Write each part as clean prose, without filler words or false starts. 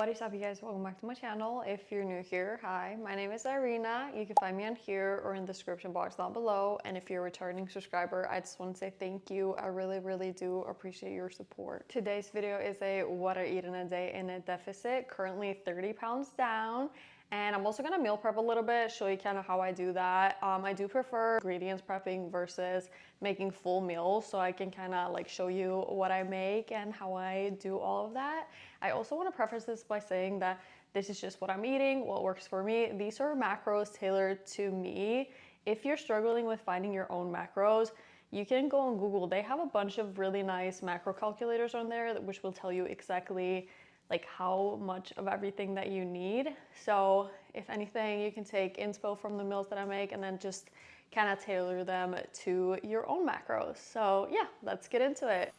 What is up, you guys? Welcome back to my channel. If you're new here, hi, my name is Irina. You can find me on here or in the description box down below. And if you're a returning subscriber, I just want to say thank you. I really do appreciate your support. Today's video is a what I eat in a day in a deficit, currently 30 pounds down. And I'm also gonna meal prep a little bit, show you kind of how I do that. I do prefer ingredients prepping versus making full meals, so I can kind of like show you what I make and how I do all of that. I also want to preface this by saying that this is just what I'm eating, what works for me. These are macros tailored to me. If you're struggling with finding your own macros, you can go on Google. They have a bunch of really nice macro calculators on there, which will tell you exactly like how much of everything that you need. So if anything, you can take inspo from the meals that I make and then just kind of tailor them to your own macros. So yeah, let's get into it.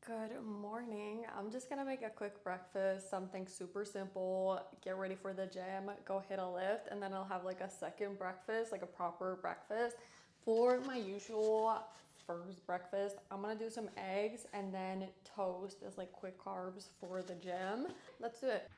Good morning. I'm just gonna make a quick breakfast, something super simple, get ready for the gym, go hit a lift, and then I'll have like a second breakfast, like a proper breakfast. For my usual first breakfast, I'm gonna do some eggs and then toast as like quick carbs for the gym. Let's do it.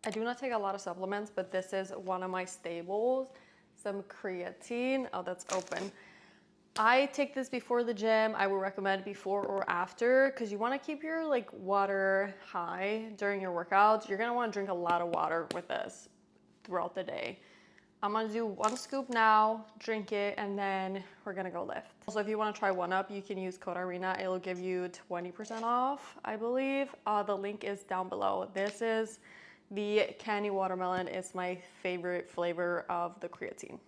I do not take a lot of supplements, but this is one of my staples. Some creatine. Oh, that's open. I take this before the gym. I would recommend before or after because you want to keep your like water high during your workouts. You're gonna want to drink a lot of water with this throughout the day. I'm gonna do 1 scoop now, drink it, and then we're gonna go lift. Also, if you wanna try 1UP, you can use code Irina. It'll give you 20% off, I believe. The link is down below. This is the candy watermelon. It's my favorite flavor of the creatine.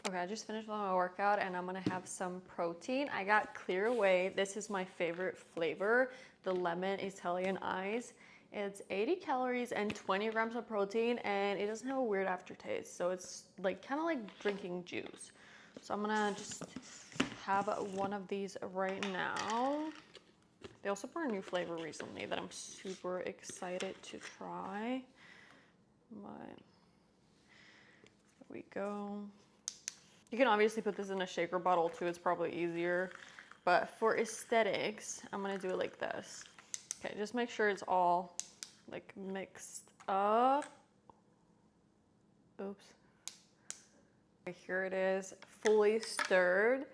Okay, I just finished my workout and I'm gonna have some protein. I got Clear Whey. This is my favorite flavor, the lemon Italian ice. It's 80 calories and 20 grams of protein, and it doesn't have a weird aftertaste. So it's like kind of like drinking juice. So I'm gonna just have one of these right now. They also put a new flavor recently that I'm super excited to try. But there we go. You can obviously put this in a shaker bottle too, it's probably easier. But for aesthetics, I'm gonna do it like this. Okay, just make sure it's all like mixed up. Oops. Okay, here it is, fully stirred.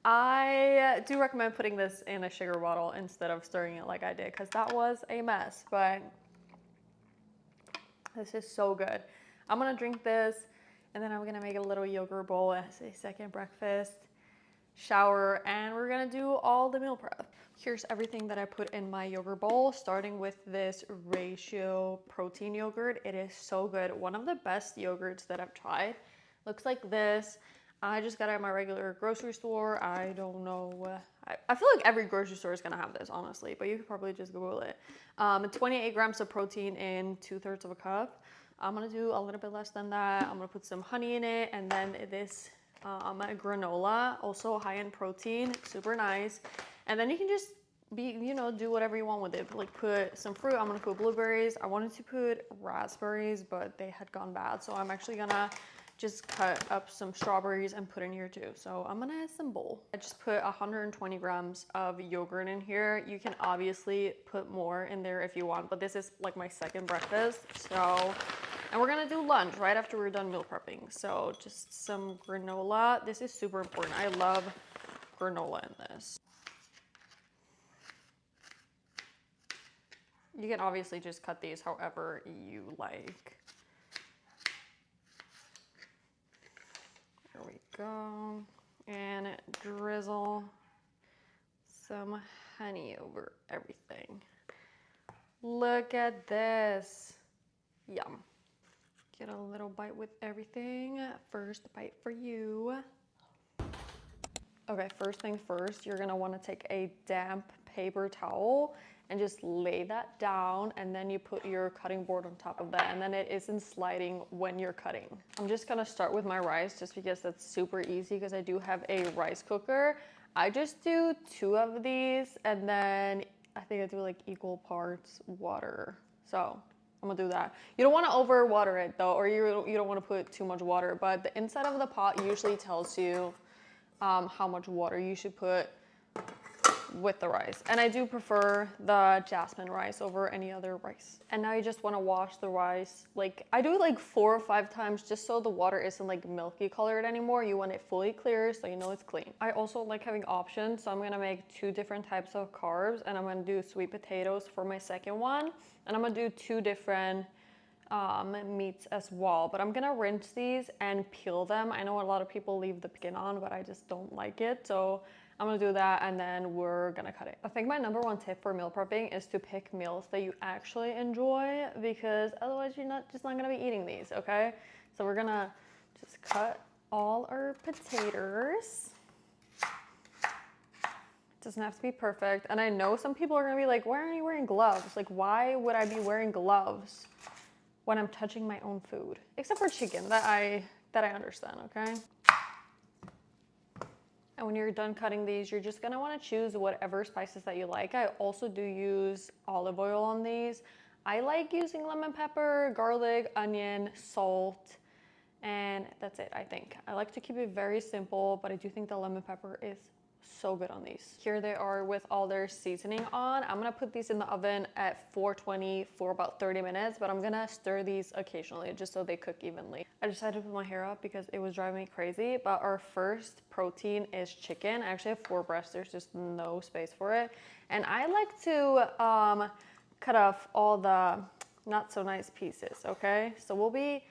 I do recommend putting this in a sugar bottle instead of stirring it like I did, because that was a mess, but this is so good. I'm gonna drink this, and then I'm gonna make a little yogurt bowl as a second breakfast, shower, and we're gonna do all the meal prep. Here's everything that I put in my yogurt bowl, starting with this ratio protein yogurt. It is so good. One of the best yogurts that I've tried. Looks like this. I just got it at my regular grocery store. I don't know. I feel like every grocery store is gonna have this, honestly, but you could probably just Google it. 28 grams of protein in 2/3 of a cup. I'm gonna do a little bit less than that. I'm gonna put some honey in it, and then this granola, also high in protein, super nice. And then you can just do whatever you want with it. Like put some fruit. I'm gonna put blueberries. I wanted to put raspberries, but they had gone bad. So I'm actually gonna just cut up some strawberries and put in here too. So I'm gonna assemble. I just put 120 grams of yogurt in here. You can obviously put more in there if you want, but this is like my second breakfast. So, and we're gonna do lunch right after we're done meal prepping. So just some granola. This is super important. I love granola in this. You can obviously just cut these however you like. There we go. And drizzle some honey over everything. Look at this. Yum. Get a little bite with everything. First bite for you. Okay, first thing first, you're gonna wanna take a damp paper towel and just lay that down, and then you put your cutting board on top of that, and then it isn't sliding when you're cutting. I'm just gonna start with my rice just because that's super easy because I do have a rice cooker. I just do 2 of these, and then I think I do like equal parts water. So I'm gonna do that. You don't wanna over water it though, or you don't wanna put too much water, but the inside of the pot usually tells you how much water you should put with the rice. And I do prefer the jasmine rice over any other rice. And now you just want to wash the rice. Like I do like 4 or 5 times just so the water isn't like milky colored anymore. You want it fully clear so you know it's clean. I also like having options, so I'm gonna make 2 different types of carbs, and I'm gonna do sweet potatoes for my second one, and I'm gonna do 2 different meats as well, but I'm gonna rinse these and peel them. I know a lot of people leave the skin on, but I just don't like it, so I'm gonna do that, and then we're gonna cut it. I think my number 1 tip for meal prepping is to pick meals that you actually enjoy, because otherwise you're just not gonna be eating these, okay? So we're gonna just cut all our potatoes. It doesn't have to be perfect, and I know some people are gonna be like, why aren't you wearing gloves? Like, why would I be wearing gloves when I'm touching my own food? Except for chicken, that I understand, okay? And when you're done cutting these, you're just gonna wanna choose whatever spices that you like. I also do use olive oil on these. I like using lemon pepper, garlic, onion, salt, and that's it, I think. I like to keep it very simple, but I do think the lemon pepper is so good on these. Here they are with all their seasoning on. I'm gonna put these in the oven at 420 for about 30 minutes, but I'm gonna stir these occasionally just so they cook evenly. I decided to put my hair up because it was driving me crazy, but our first protein is chicken. I actually have 4 breasts, there's just no space for it. And I like to cut off all the not so nice pieces, okay? So we'll be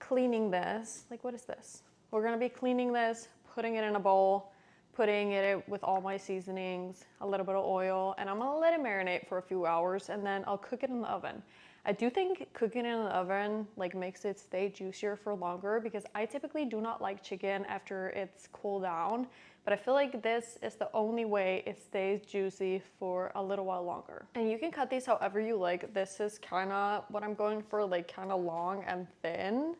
cleaning this. Like, what is this? We're gonna be cleaning this, putting it in a bowl, putting it with all my seasonings, a little bit of oil, and I'm gonna let it marinate for a few hours, and then I'll cook it in the oven. I do think cooking it in the oven like makes it stay juicier for longer, because I typically do not like chicken after it's cooled down, but I feel like this is the only way it stays juicy for a little while longer. And you can cut these however you like. This is kind of what I'm going for, like kind of long and thin.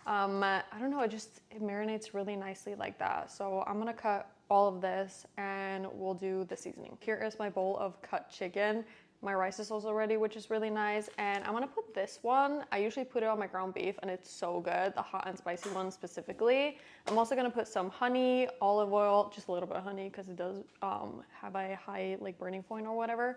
I don't know, it marinates really nicely like that. So I'm gonna cut all of this and we'll do the seasoning. Here is my bowl of cut chicken. My rice is also ready, which is really nice. And I'm gonna put this one, I usually put it on my ground beef and it's so good, the hot and spicy one specifically. I'm also gonna put some honey, olive oil, just a little bit of honey because it does have a high like burning point or whatever.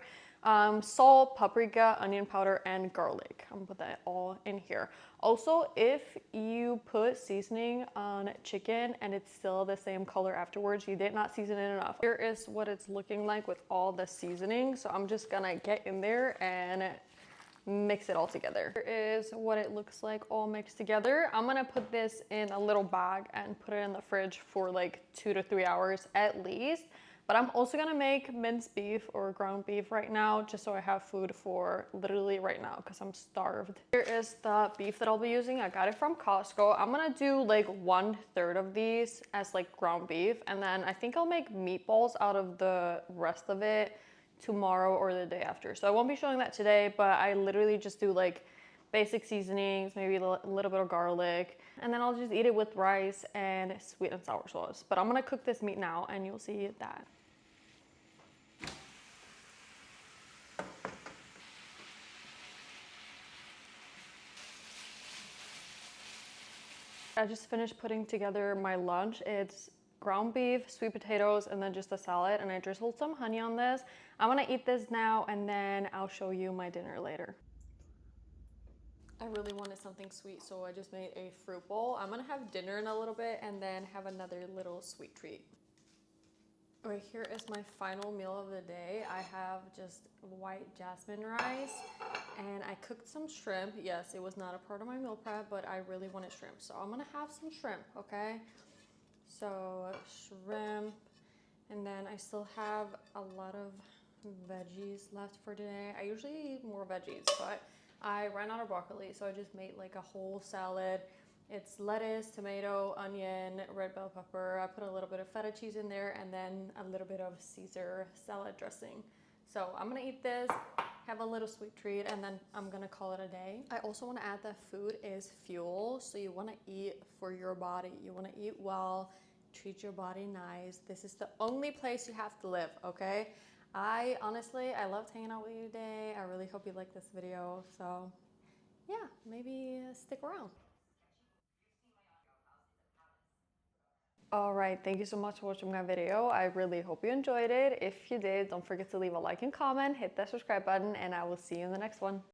Salt, paprika, onion powder, and garlic. I'm gonna put that all in here. Also, if you put seasoning on chicken and it's still the same color afterwards, you did not season it enough. Here is what it's looking like with all the seasoning. So I'm just gonna get in there and mix it all together. Here is what it looks like all mixed together. I'm gonna put this in a little bag and put it in the fridge for like 2 to 3 hours at least. But I'm also gonna make minced beef or ground beef right now, just so I have food for literally right now because I'm starved. Here is the beef that I'll be using. I got it from Costco. I'm gonna do like 1/3 of these as like ground beef, and then I think I'll make meatballs out of the rest of it tomorrow or the day after. So I won't be showing that today, but I literally just do like basic seasonings, maybe a little bit of garlic, and then I'll just eat it with rice and sweet and sour sauce. But I'm gonna cook this meat now and you'll see that. I just finished putting together my lunch. It's ground beef, sweet potatoes, and then just a salad, and I drizzled some honey on this. I'm gonna eat this now, and then I'll show you my dinner later. I really wanted something sweet, so I just made a fruit bowl. I'm gonna have dinner in a little bit and then have another little sweet treat. Right, here is my final meal of the day. I have just white jasmine rice and I cooked some shrimp. Yes, it was not a part of my meal prep, but I really wanted shrimp. So I'm gonna have some shrimp, okay? So shrimp, and then I still have a lot of veggies left for today. I usually eat more veggies, but I ran out of broccoli, so I just made like a whole salad. It's lettuce, tomato, onion, red bell pepper. I put a little bit of feta cheese in there and then a little bit of Caesar salad dressing. So I'm gonna eat this, have a little sweet treat, and then I'm gonna call it a day. I also wanna add that food is fuel, so you wanna eat for your body. You wanna eat well, treat your body nice. This is the only place you have to live, okay? I loved hanging out with you today. I really hope you liked this video. So yeah, maybe stick around. All right, thank you so much for watching my video. I really hope you enjoyed it. If you did, don't forget to leave a like and comment, hit that subscribe button, and I will see you in the next one.